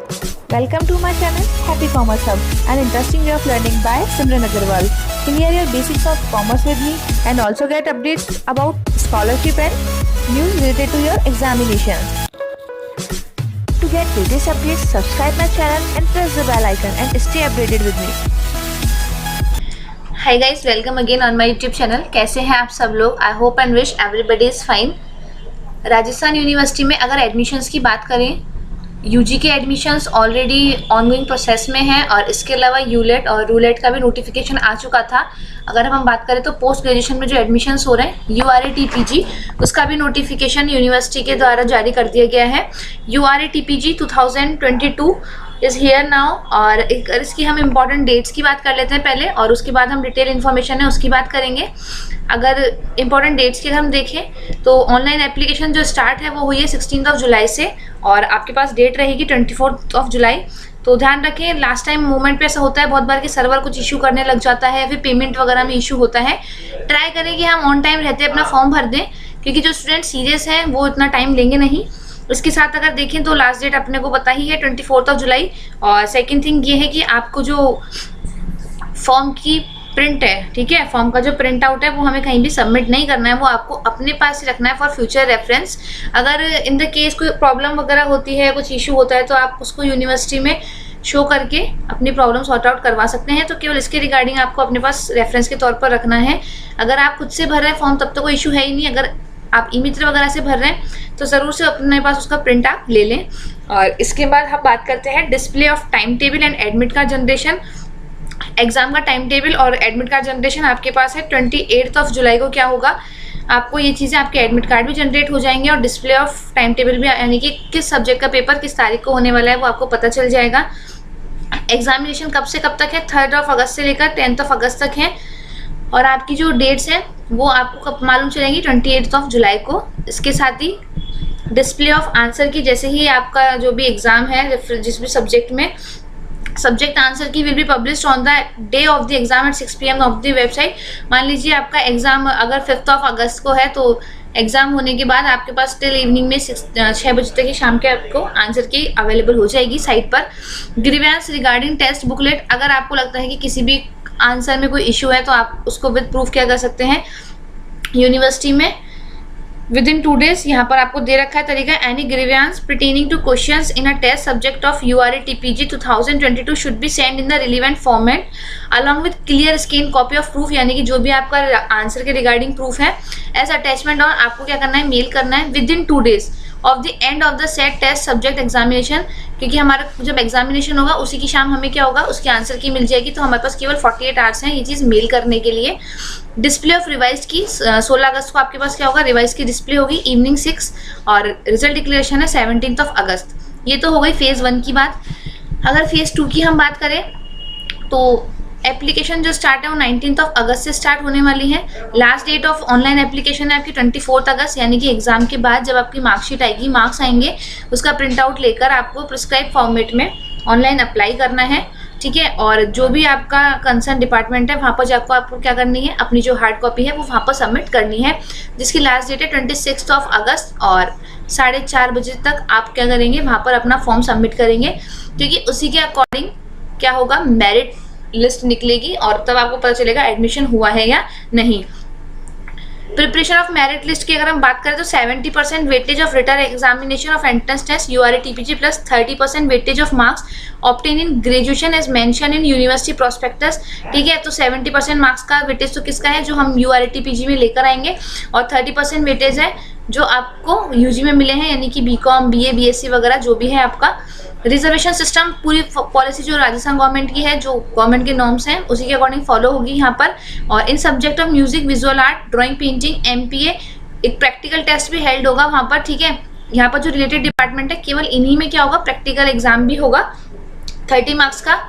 Welcome to my channel Happy Commerce Hub, an interesting way of learning by Simran Agarwal. Clear your basics of commerce with me and also get updates about scholarship and news related to your examinations. To get latest updates, subscribe my channel and press the bell icon and stay updated with me. Hi guys, welcome again on my YouTube channel. कैसे हैं आप सब लोग? I hope and wish everybody is fine. Rajasthan university में अगर admissions की बात करें, यूजी के एडमिशन्स ऑलरेडी ऑनगोइंग प्रोसेस में हैं और इसके अलावा यूलेट और रूलेट का भी नोटिफिकेशन आ चुका था. अगर हम बात करें तो पोस्ट ग्रेजुएशन में जो एडमिशन्स हो रहे हैं URA-TPG, उसका भी नोटिफिकेशन यूनिवर्सिटी के द्वारा जारी कर दिया गया है. URA-TPG 2022 is here now. और इसकी हम इम्पॉर्टेंट डेट्स की बात कर लेते हैं पहले, और उसके बाद हम डिटेल इन्फॉर्मेशन है उसकी बात करेंगे. अगर इम्पॉर्टेंट डेट्स की हम देखें तो ऑनलाइन एप्लीकेशन जो स्टार्ट है वो हुई है 16 जुलाई से, और आपके पास डेट रहेगी 24 जुलाई. तो ध्यान रखें, लास्ट टाइम मूवमेंट पे ऐसा होता है बहुत बार कि सर्वर कुछ इशू करने लग जाता है, फिर पेमेंट वगैरह में इशू होता है. ट्राई करें कि हम ऑन टाइम रहते अपना फॉर्म भर दें, क्योंकि जो स्टूडेंट सीरियस हैं वो इतना टाइम लेंगे नहीं. इसके साथ अगर देखें तो लास्ट डेट अपने को पता ही है 24 जुलाई. और सेकेंड थिंग ये है कि आपको जो फॉर्म की प्रिंट है, ठीक है, फॉर्म का जो प्रिंट आउट है वो हमें कहीं भी सबमिट नहीं करना है, वो आपको अपने पास ही रखना है फॉर फ्यूचर रेफरेंस. अगर इन द केस कोई प्रॉब्लम वगैरह होती है, कुछ इशू होता है, तो आप उसको यूनिवर्सिटी में शो करके अपनी प्रॉब्लम सॉर्ट आउट करवा सकते हैं. तो केवल इसके रिगार्डिंग आपको अपने पास रेफरेंस के तौर पर रखना है. अगर आप खुद से भर रहे हैं फॉर्म तब तो कोई इशू है ही नहीं. अगर आप ई-मित्र वगैरह से भर रहे हैं तो ज़रूर से अपने पास उसका प्रिंट आप ले लें. और इसके बाद हम बात करते हैं display of time table and admit card generation. Exam का टाइम टेबल और एडमिट कार्ड जनरेशन आपके पास है. 28 जुलाई को क्या होगा, आपको ये चीज़ें, आपके एडमिट कार्ड भी जनरेट हो जाएंगे और डिस्प्ले ऑफ टाइम टेबल भी, यानी कि किस सब्जेक्ट का पेपर किस तारीख को होने वाला है वो आपको पता चल जाएगा. एग्जामिनेशन कब से कब तक है, 3 अगस्त से लेकर 10 अगस्त तक है. और आपकी जो डेट्स हैं वो आपको कब मालूम चलेंगी, 28 जुलाई को. इसके साथ ही डिस्प्ले ऑफ आंसर की, जैसे ही आपका जो भी एग्ज़ाम है जिस भी सब्जेक्ट में, subject answer key will be published on the day of the exam at 6 PM of the website. मान लीजिए आपका एग्ज़ाम अगर 5 अगस्त को है, तो एग्ज़ाम होने के बाद आपके पास टिल इवनिंग में 6 बजे तक ही शाम के आपको आंसर की अवेलेबल हो जाएगी साइट पर. ग्रीवेंस रिगार्डिंग टेस्ट बुकलेट, अगर आपको लगता है कि किसी भी आंसर में कोई इशू है तो आप उसको विद प्रूफ क्या कर सकते हैं यूनिवर्सिटी में विद इन 2 days. यहाँ पर आपको दे रखा है तरीका. Any grievance pertaining to questions in a test subject of URA-TPG 2022 should be sent in the relevant format along with clear scan copy of proof, यानी कि जो भी आपका आंसर के रिगार्डिंग प्रूफ है एज अटैचमेंट, और आपको क्या करना है, मेल करना है within 2 days of the end of the set test subject examination. क्योंकि हमारा जब एग्जामिनेशन होगा उसी की शाम हमें क्या होगा, उसके आंसर की मिल जाएगी. तो हमारे पास केवल 48 आवर्स हैं ये चीज़ मेल करने के लिए. डिस्प्ले ऑफ रिवाइज की 16 अगस्त को आपके पास क्या होगा, रिवाइज की डिस्प्ले होगी इवनिंग 6, और रिजल्ट डिक्लेरेशन है 17 अगस्त. ये तो हो गई फेज़ 1 की बात. अगर फेज़ 2 की हम बात करें तो एप्लीकेशन जो स्टार्ट है वो 19 अगस्त से स्टार्ट होने वाली है. Last date of online application है आपकी 24 अगस्त, यानी कि एग्जाम के बाद जब आपकी मार्कशीट आएगी, मार्क्स आएंगे, उसका प्रिंट आउट लेकर आपको प्रिस्क्राइब फॉर्मेट में ऑनलाइन अप्लाई करना है, ठीक है. और जो भी आपका कंसर्न डिपार्टमेंट है वहाँ पर जाकर आपको क्या करनी है, अपनी जो हार्ड कॉपी है वो वहाँ पर सबमिट करनी है, जिसकी लास्ट डेट है 26 अगस्त. और 4:30 बजे तक आप क्या करेंगे, वहाँ पर अपना फॉर्म सबमिट करेंगे, क्योंकि उसी के अकॉर्डिंग क्या होगा, मेरिट लिस्ट निकलेगी और तब आपको पता चलेगा एडमिशन हुआ है या नहीं. प्रिपरेशन ऑफ मेरिट लिस्ट की अगर हम बात करें तो 70% weightage of written examination of entrance test URA-TPG plus 30% weightage of marks obtain in graduation as mention in university prospectus, ठीक है. तो 70% मार्क्स का वेटेज तो किसका है, जो हम URA-TPG में लेकर आएंगे, और 30% वेटेज है जो आपको यूजी में मिले हैं, यानी कि BCom BA BSc वगैरह जो भी है आपका. रिजर्वेशन सिस्टम पूरी पॉलिसी जो राजस्थान गवर्नमेंट की है, जो गवर्नमेंट के नॉर्म्स हैं उसी के अकॉर्डिंग फॉलो होगी यहाँ पर. और in subject of music, visual art, drawing, painting, MPA एक प्रैक्टिकल टेस्ट भी हेल्ड होगा वहाँ पर, ठीक है. यहाँ पर जो रिलेटेड डिपार्टमेंट है केवल इन्हीं में क्या होगा, प्रैक्टिकल एग्जाम भी होगा 30 मार्क्स का.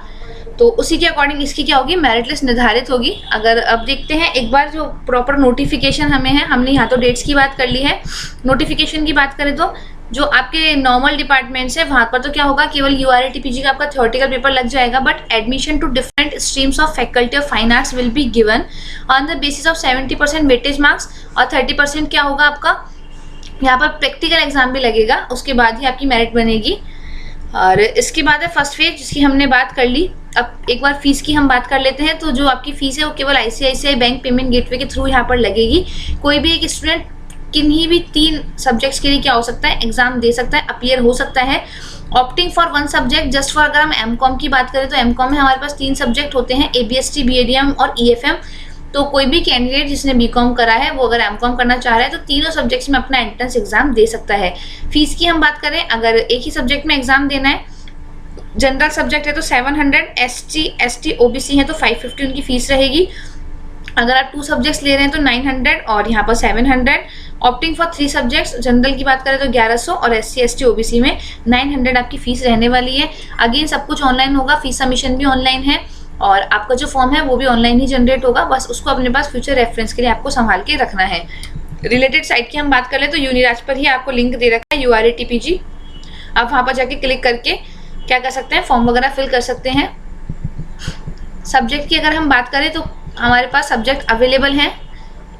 तो उसी के अकॉर्डिंग इसकी क्या होगी, मेरिट लिस्ट निर्धारित होगी. अगर अब देखते हैं एक बार जो प्रॉपर नोटिफिकेशन हमें है, हमने यहाँ तो डेट्स की बात कर ली है. नोटिफिकेशन की बात करें तो जो आपके नॉर्मल डिपार्टमेंट्स है वहाँ पर तो क्या होगा, केवल URA-TPG का आपका थ्योरेटिकल पेपर लग जाएगा, but admission to different streams of faculty of fine arts will be given on the basis of 70% weightage marks, और 30% क्या होगा आपका, यहाँ पर प्रैक्टिकल एग्जाम भी लगेगा, उसके बाद ही आपकी मेरिट बनेगी. और इसके बाद है फर्स्ट फेज, जिसकी हमने बात कर ली। अब एक बार फीस की हम बात कर लेते हैं। तो जो आपकी फीस है वो केवल ICICI बैंक पेमेंट गेटवे के थ्रू यहाँ पर लगेगी। कोई भी एक स्टूडेंट किन्हीं भी 3 सब्जेक्ट्स के लिए क्या हो सकता है, एग्जाम दे सकता है, अपीयर हो सकता है। Opting for 1 subject just for, अगर हम MCOM की बात करें तो MCOM में हमारे पास 3 सब्जेक्ट होते हैं, ABST, BADM और EFM। तो कोई भी कैंडिडेट जिसने BCom करा है वो अगर MCOM करना चाह रहा है तो तीनों सब्जेक्ट्स में अपना एंट्रेंस एग्जाम दे सकता है। फीस की हम बात करें, अगर एक ही सब्जेक्ट में एग्जाम देना है, जनरल सब्जेक्ट है तो 700, ST, ST, OBC है तो 550 उनकी फीस रहेगी। अगर आप 2 सब्जेक्ट्स ले रहे हैं तो 900 और यहाँ पर 700। ऑप्टिंग फॉर 3 सब्जेक्ट्स, जनरल की बात करें तो 1100 और SC, ST, OBC में 900 आपकी फीस रहने वाली है। अगेन सब कुछ ऑनलाइन होगा, फीस सबमिशन भी ऑनलाइन है और आपका जो फॉर्म है वो भी ऑनलाइन ही जनरेट होगा। बस उसको अपने पास फ्यूचर रेफरेंस के लिए आपको संभाल के रखना है। रिलेटेड साइट की हम बात कर ले तो यूनिराज पर ही आपको लिंक दे रखा है, URATPG। आप वहाँ पर जाके क्लिक करके क्या कर सकते हैं, फॉर्म वगैरह फिल कर सकते हैं। सब्जेक्ट की अगर हम बात करें तो हमारे पास सब्जेक्ट अवेलेबल हैं,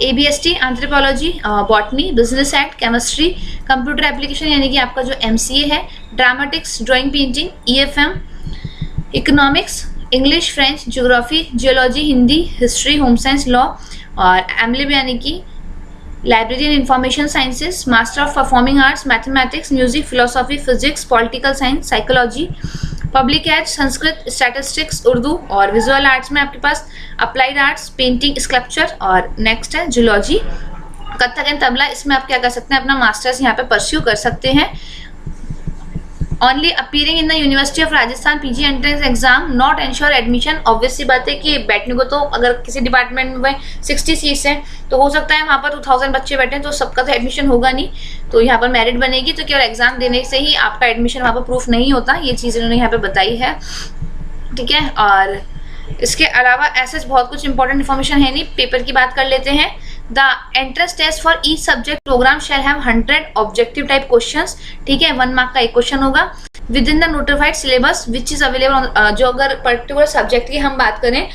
ABST, anthropology, botany, business ad, chemistry, computer application यानी कि आपका जो MCA है, dramatics, drawing painting, EFM, economics, English, French, geography, geology, Hindi, history, home science, law और एमलिब यानी कि library and information sciences, master of performing arts, mathematics, music, philosophy, physics, political science, psychology, public ad, Sanskrit, statistics, Urdu और visual arts में आपके पास applied arts, painting, sculpture और next है zoology, Kathak and tabla. इसमें आप क्या कर सकते हैं, अपना मास्टर्स यहाँ पे परस्यू कर सकते हैं। Only appearing in the university of Rajasthan PG entrance exam, not ensure admission. Obvious सी बात है कि बैठने को तो अगर किसी डिपार्टमेंट में 60 सीट्स हैं तो हो सकता है वहाँ पर 2000 बच्चे बैठे हैं तो सबका तो एडमिशन होगा नहीं। तो यहाँ पर मेरिट बनेगी, तो केवल एग्जाम देने से ही आपका एडमिशन वहाँ पर प्रूफ नहीं होता। ये चीज़ इन्होंने यहाँ पर बताई है, ठीक है। और इसके अलावा ऐसे बहुत कुछ इंपॉर्टेंट इन्फॉर्मेशन है नहीं। पेपर की बात कर लेते हैं। The entrance test for each subject program shall have 100 objective type questions, ठीक है। 1 मार्क का एक क्वेश्चन होगा within the notified syllabus which is available. जो अगर पर्टिकुलर सब्जेक्ट की हम बात करें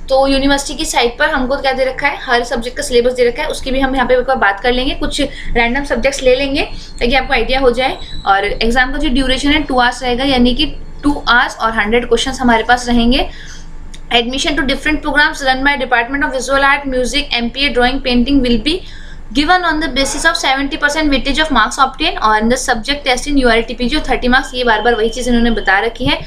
तो यूनिवर्सिटी की साइट पर हमको क्या दे रखा है, हर सब्जेक्ट का सिलेबस दे रखा है। उसकी भी हम यहाँ पे एक बार बात कर लेंगे, कुछ रैंडम सब्जेक्ट्स ले लेंगे ताकि आपको आइडिया हो जाए। और एग्जाम का जो ड्यूरेशन है 2 आवर्स रहेगा, यानी कि 2 आवर्स और 100 क्वेश्चन हमारे पास रहेंगे। Admission to different programs run by Department of Visual Art, Music, MPA, Drawing, Painting will be given on the basis of 70% weightage of marks obtained और the subject test in URATPG 30 marks. ये बार बार वही चीज़ इन्होंने बता रखी है।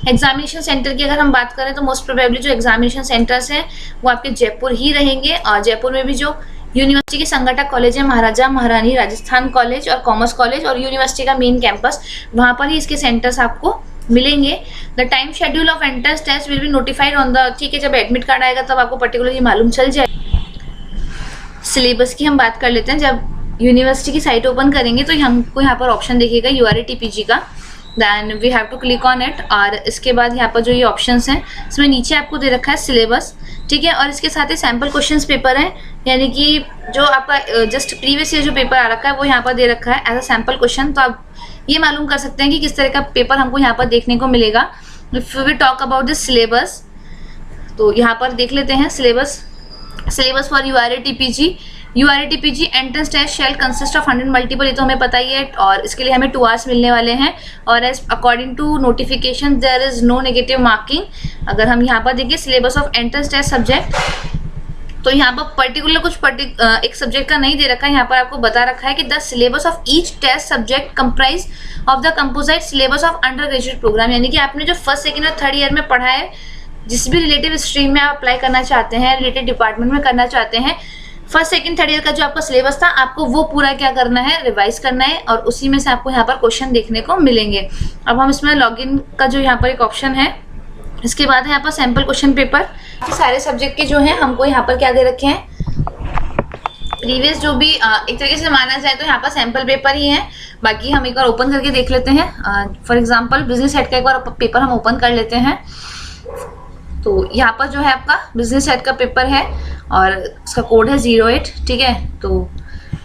Examination centre की अगर हम बात करें तो मोस्ट प्रोबेबली जो एग्जामिनेशन सेंटर्स हैं वो आपके जयपुर ही रहेंगे। और जयपुर में भी जो यूनिवर्सिटी के संगठक कॉलेज है, महाराजा महारानी राजस्थान कॉलेज और कॉमर्स कॉलेज और यूनिवर्सिटी का मेन कैंपस, वहाँ पर ही इसके सेंटर्स आपको मिलेंगे। The time schedule of entrance test will be notified on the, ठीक है, जब एडमिट कार्ड आएगा तब आपको पर्टिकुलरली मालूम चल जाए। सिलेबस की हम बात कर लेते हैं। जब यूनिवर्सिटी की साइट ओपन करेंगे तो हमको यहाँ पर ऑप्शन दिखेगा URATPG का, then we have to click on it. और इसके बाद यहाँ पर जो ये ऑप्शंस हैं इसमें नीचे आपको दे रखा है सिलेबस, ठीक है। और इसके साथ ही सैम्पल क्वेश्चंस पेपर हैं, यानी कि जो आपका जस्ट प्रीवियस ईयर जो पेपर आ रखा है वो यहाँ पर दे रखा है एज अ सैम्पल क्वेश्चन। तो आप ये मालूम कर सकते हैं कि किस तरह का पेपर हमको यहाँ पर देखने को मिलेगा। If we talk about this syllabus, तो यहाँ पर देख लेते हैं syllabus for URATPG entrance test shall consist of 100 multiple, ये तो हमें पता ही है। और इसके लिए हमें 2 आवर्स मिलने वाले हैं। और as according to notification there is no negative marking. अगर हम यहाँ पर देखिए syllabus of entrance test subject, तो यहाँ पर पर्टिकुलर कुछ एक सब्जेक्ट का नहीं दे रखा है। यहाँ पर आपको बता रखा है कि the syllabus of each test subject comprise of the composite syllabus of undergraduate program, यानी कि आपने जो फर्स्ट सेकंड और थर्ड ईयर में पढ़ा है, जिस भी रिलेटिव स्ट्रीम में आप अप्लाई करना चाहते हैं, रिलेटेड डिपार्टमेंट में करना चाहते हैं, फर्स्ट सेकंड थर्ड ईयर का जो आपका सिलेबस था आपको वो पूरा क्या करना है, रिवाइज करना है। और उसी में से आपको यहाँ पर क्वेश्चन देखने को मिलेंगे। अब हम इसमें लॉगिन का जो यहाँ पर एक ऑप्शन है, इसके बाद है यहाँ पर सैम्पल क्वेश्चन पेपर। सारे सब्जेक्ट के जो हैं हमको यहाँ पर क्या दे रखे हैं, प्रीवियस जो भी एक तरीके से माना जाए तो यहाँ पर सैम्पल पेपर ही है। बाकी हम एक बार ओपन करके देख लेते हैं। फॉर एग्जांपल बिजनेस हेड का एक बार पेपर हम ओपन कर लेते हैं। तो यहाँ पर जो है आपका बिजनेस हेड का पेपर है और उसका कोड है 08, ठीक है। तो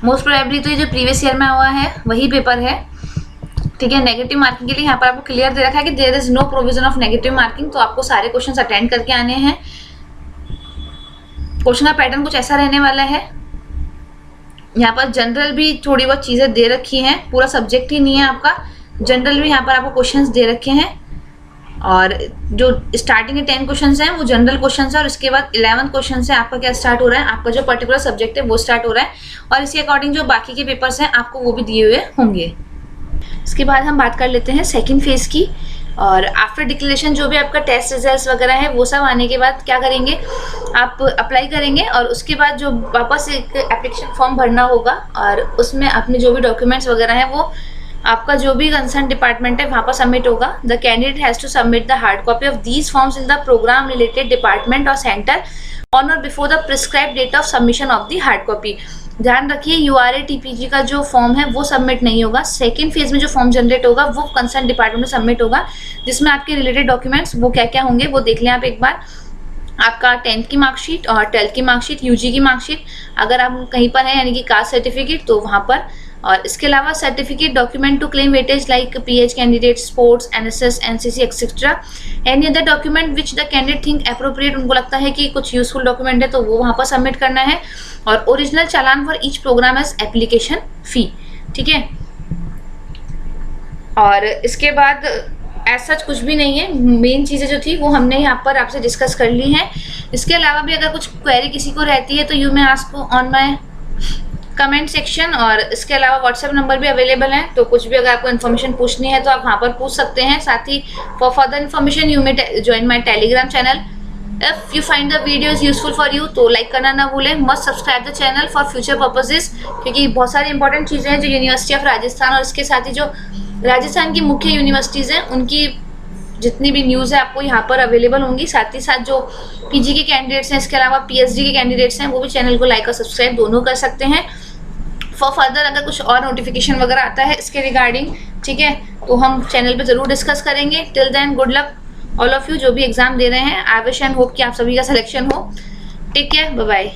मोस्ट प्रोबेबली तो ये जो प्रीवियस ईयर में हुआ है वही पेपर है, ठीक है। नेगेटिव मार्किंग के लिए यहाँ पर आपको क्लियर दे रखा है कि there is no provision of negative marking. तो आपको सारे क्वेश्चंस अटेंड करके आने हैं। क्वेश्चन का पैटर्न कुछ ऐसा रहने वाला है। यहाँ पर जनरल भी थोड़ी बहुत चीज़ें दे रखी हैं, पूरा सब्जेक्ट ही नहीं है आपका। जनरल में यहाँ पर आपको क्वेश्चंस दे रखे हैं, और जो स्टार्टिंग के 10 क्वेश्चंस हैं वो जनरल क्वेश्चंस है, और इसके बाद 11 क्वेश्चन से आपका क्या स्टार्ट हो रहा है, आपका जो पर्टिकुलर सब्जेक्ट है वो स्टार्ट हो रहा है, और इसके अकॉर्डिंग जो बाकी के पेपर्स हैं आपको वो भी दिए हुए होंगे। इसके बाद हम बात कर लेते हैं सेकेंड फेज की। और आफ्टर डिक्लेरेशन जो भी आपका टेस्ट रिजल्ट्स वगैरह है वो सब आने के बाद क्या करेंगे, आप अप्लाई करेंगे, और उसके बाद जो वापस एक एप्लीकेशन फॉर्म भरना होगा, और उसमें अपने जो भी डॉक्यूमेंट्स वगैरह हैं वो आपका जो भी कंसर्न डिपार्टमेंट है वहाँ पर सबमिट होगा। The candidate has to submit the hard copy of these forms in the program related department और सेंटर ऑन और before the prescribe date of submission of the hard copy. ध्यान रखिए, URA TPG का जो form है वो submit नहीं होगा। सेकेंड फेज में जो फॉर्म जनरेट होगा वो कंसर्न डिपार्टमेंट में सबमिट होगा, जिसमें आपके रिलेटेड डॉक्यूमेंट्स वो क्या क्या होंगे वो देख लें आप एक बार। आपका 10th की मार्कशीट और 12th की मार्कशीट, UG की मार्कशीट, अगर आप कहीं पर हैं यानी कि कास्ट सर्टिफिकेट तो वहाँ पर, और इसके अलावा certificate document to claim weightage like PH candidate, sports, NSS, NCC etcetera, any other document which the candidate think appropriate, उनको लगता है कि कुछ यूजफुल डॉक्यूमेंट है तो वो वहाँ पर सबमिट करना है, और original challan for each program as application fee. ठीक है, और इसके बाद ऐसा कुछ भी नहीं है, मेन चीज़ें जो थी वो हमने यहाँ पर आपसे डिस्कस कर ली हैं। इसके अलावा भी अगर कुछ क्वेरी किसी को रहती है तो you may ask on my comment section, और इसके अलावा व्हाट्सएप नंबर भी अवेलेबल है, तो कुछ भी अगर आपको इन्फॉर्मेशन पूछनी है तो आप वहाँ पर पूछ सकते हैं। साथ ही for further information you may join my Telegram channel. If you find the videos useful for you तो लाइक करना ना भूलें, must subscribe the channel for future purposes, क्योंकि बहुत सारी इंपॉर्टेंट चीज़ें हैं जो यूनिवर्सिटी ऑफ राजस्थान और इसके साथ ही जो राजस्थान की मुख्य यूनिवर्सिटीज़ हैं उनकी जितनी भी न्यूज़ है आपको यहाँ पर अवेलेबल होंगी। साथ ही साथ जो PG के कैंडिडेट्स हैं, इसके अलावा PhD के कैंडिडेट्स हैं, वो भी चैनल को लाइक और सब्सक्राइब दोनों कर सकते हैं। फॉर फर्दर अगर कुछ और नोटिफिकेशन वगैरह आता है इसके रिगार्डिंग, ठीक है, तो हम चैनल पे ज़रूर डिस्कस करेंगे। Till then good luck all of you जो भी एग्जाम दे रहे हैं। आई विश एंड होप कि आप सभी का सिलेक्शन हो। Take care, bye bye.